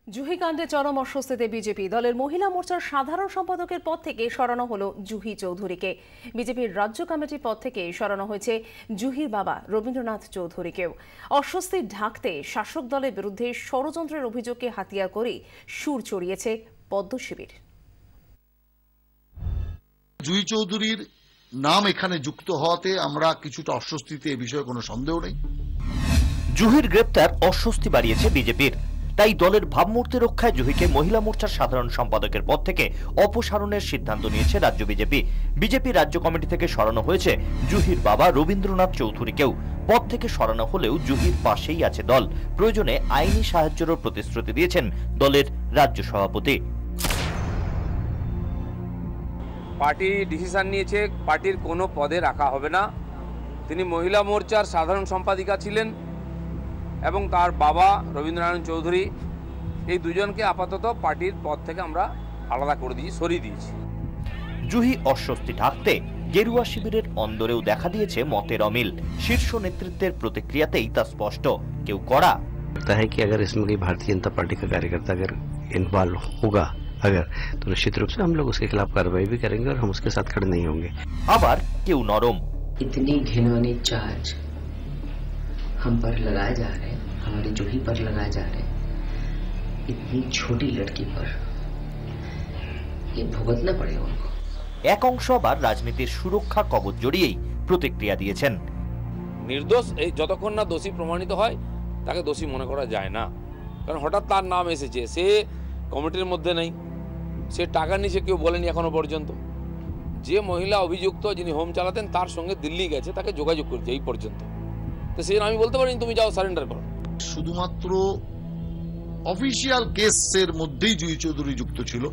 জুহি কাণ্ডে চরম অস্বস্তিতে বিজেপি। দলের মহিলা মোর্চার সাধারণ সম্পাদকের পদ থেকে সরানো হলো জুহি চৌধুরীকে। বিজেপির রাজ্য কমিটির পদ থেকে সরানো হয়েছে জুহির বাবা রবীন্দ্রনাথ চৌধুরীকেও। অস্বস্তি ঢাকতে শাসক দলের বিরুদ্ধে ষড়যন্ত্রের অভিযোগকে হাতিয়ার করে সুর চড়িয়েছে পদ্ম শিবির। জুহি চৌধুরীর নাম এখানে যুক্ত হওয়াতে আমরা কিছুটা অস্বস্তিতে, এ বিষয়ে কোনো সন্দেহ নেই। জুহির গ্রেপ্তার অস্বস্তি বাড়িয়েছে বিজেপির। তাই দলের ভাবমূর্তি রক্ষায় জুহিকে মহিলা মোর্চার সাধারণ সম্পাদকের পদ থেকে অপসারণের সিদ্ধান্ত নিয়েছে রাজ্য বিজেপি। বিজেপি রাজ্য কমিটি থেকে সরানো হয়েছে জুহির বাবা রবীন্দ্রনাথ চৌধুরীকেও। পদ থেকে সরানো হলেও জুহির পাশেই আছে দল। প্রয়োজনে আইনি সাহায্যেরও প্রতিশ্রুতি দিয়েছেন দলের রাজ্য সভাপতি। পার্টি ডিসিশন নিয়েছে, পার্টির কোনো পদে রাখা হবে না। তিনি মহিলা মোর্চার সাধারণ সম্পাদিকা ছিলেন এবং তার বাবা রবীন্দ্রনাথ চৌধুরী, এই দুজনকে আপাতত পার্টির পদ থেকে আমরা আলাদা করে দিয়েছি, সরিয়ে দিয়েছি। জুহি অস্বস্তি ঢাকতে গেরুয়া শিবিরের অন্দরেও দেখা দিয়েছে মতের অমিল। শীর্ষ নেতৃত্বের প্রতিক্রিয়াতেই তা স্পষ্ট। কেউ কড়া लगता है कि अगर इसमें कोई भारतीय जनता पार्टी का कार्यकर्ता अगर इन्वॉल्व होगा तो निश्चित रूप से हम लोग उसके खिलाफ कार्रवाई भी करेंगे और हम उसके साथ खड़े नहीं होंगे। আবার কেউ নরম। इतनी घिनौनी चार्ज हम पर लगाए जा रहे हैं, हमारी जूही पर लगाए जा रहे हैं, इतनी छोटी लड़की पर ये भुगतना पड़ेगा उनको। এক অংশ আবার রাজনীতির সুরক্ষা কবচ জড়িয়েই প্রতিক্রিয়া দিয়েছেন। নির্দোষ যতক্ষণ না দোষী প্রমাণিত হয় তাকে দোষী মনে করা যায় না। কারণ হঠাৎ তার নাম এসেছে, সে কমিটির মধ্যে নেই, সে টাকা নিয়েছে কেউ বলেনি এখনো পর্যন্ত। যে মহিলা অভিযুক্ত, যিনি হোম চালাতেন, তার সঙ্গে দিল্লি গেছে, তাকে যোগাযোগ করেছে এই পর্যন্ত। তো সে আমি বলতে পারিনি তুমি যাও সারেন্ডার করো। শুধুমাত্র অফিসিয়াল কেসের মধ্যেই জুহি চৌধুরী যুক্ত ছিল।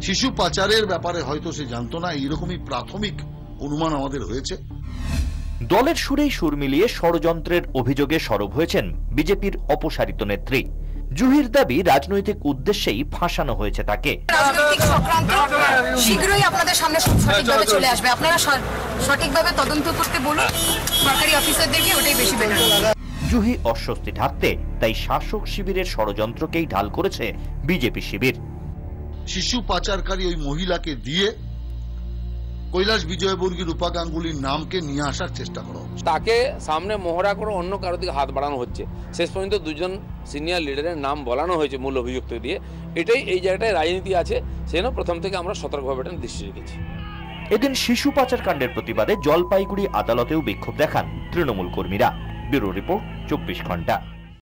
শিশু পাচারের ব্যাপারে হয়তো সে জানতো না, এইরকমই প্রাথমিক অনুমান আমাদের হয়েছে। দলের সুরেই সুর মিলিয়ে ষড়যন্ত্রের অভিযোগে সরব হয়েছেন বিজেপির অপসারিত নেত্রী। জুহির দাবি রাজনৈতিক উদ্দেশ্যেই ফাঁসানো হয়েছে তাকে। রাজনৈতিক চক্রান্ত শীঘ্রই আপনাদের সামনে সঠিকভাবে চলে আসবে। আপনারা সঠিকভাবে তদন্ত করতে বলুন সরকারি অফিসারদেরকে, ওটাই বেশি বেটার। জুহি অস্বস্তি ঢাকতে তাই শাসক শিবিরের ষড়যন্ত্রকেই ঢাল করেছে বিজেপি শিবির। শিশু পাচারকারী ওই মহিলাকে দিয়ে কৈলাস বিজয়বর্গী, রূপা গাঙ্গুলির নামকে নিয়ে আসার চেষ্টা করা হচ্ছে। তাকে সামনে মহড়া করে অন্য কারো দিকে হাত বাড়ানো হচ্ছে। শেষ পর্যন্ত দুজন সিনিয়র লিডারের নাম বলানো হয়েছে মূল অভিযুক্ত দিয়ে। এটাই এই জায়গাটায় রাজনীতি আছে, সেজন্য প্রথম থেকে আমরা সতর্কভাবে এটা দৃষ্টি রেখেছি। এদিন শিশু পাচার কাণ্ডের প্রতিবাদে জলপাইগুড়ি আদালতেও বিক্ষোভ দেখান তৃণমূল কর্মীরা। ব্যুরো রিপোর্ট, 24 ঘন্টা।